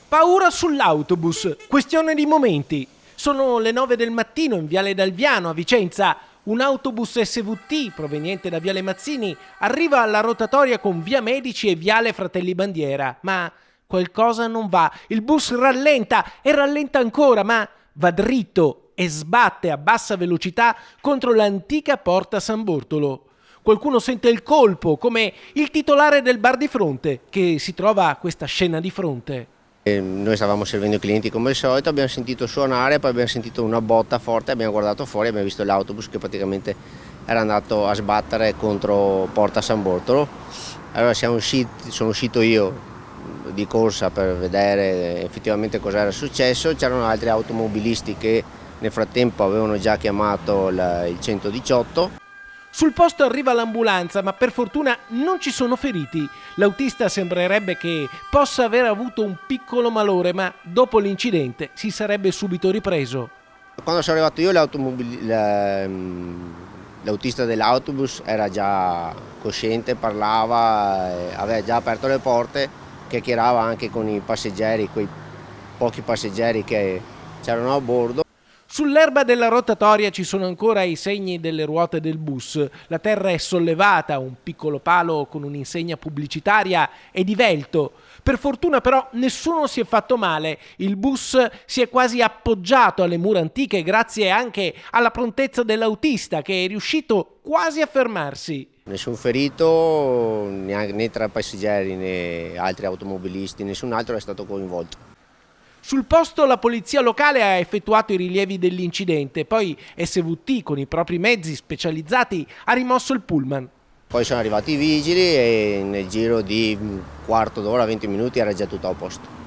Paura sull'autobus, questione di momenti. Sono le 9 del mattino in Viale Dalviano a Vicenza. Un autobus SVT proveniente da Viale Mazzini arriva alla rotatoria con Via Medici e Viale Fratelli Bandiera. Ma qualcosa non va. Il bus rallenta e rallenta ancora, ma va dritto e sbatte a bassa velocità contro l'antica porta San Bortolo. Qualcuno sente il colpo, come il titolare del bar di fronte, che si trova a questa scena di fronte. Noi stavamo servendo i clienti come al solito, abbiamo sentito suonare, poi abbiamo sentito una botta forte, abbiamo guardato fuori e abbiamo visto l'autobus che praticamente era andato a sbattere contro Porta San Bortolo. Allora sono uscito io di corsa per vedere effettivamente cosa era successo. C'erano altri automobilisti che nel frattempo avevano già chiamato il 118. Sul posto arriva l'ambulanza, ma per fortuna non ci sono feriti. L'autista sembrerebbe che possa aver avuto un piccolo malore, ma dopo l'incidente si sarebbe subito ripreso. Quando sono arrivato io l'autista dell'autobus era già cosciente, parlava, aveva già aperto le porte, chiacchierava anche con i passeggeri, quei pochi passeggeri che c'erano a bordo. Sull'erba della rotatoria ci sono ancora i segni delle ruote del bus. La terra è sollevata, un piccolo palo con un'insegna pubblicitaria è divelto. Per fortuna però nessuno si è fatto male. Il bus si è quasi appoggiato alle mura antiche grazie anche alla prontezza dell'autista che è riuscito quasi a fermarsi. Nessun ferito, né tra passeggeri né altri automobilisti, nessun altro è stato coinvolto. Sul posto la polizia locale ha effettuato i rilievi dell'incidente, poi SVT con i propri mezzi specializzati ha rimosso il pullman. Poi sono arrivati i vigili e nel giro di un quarto d'ora, 20 minuti era già tutto a posto.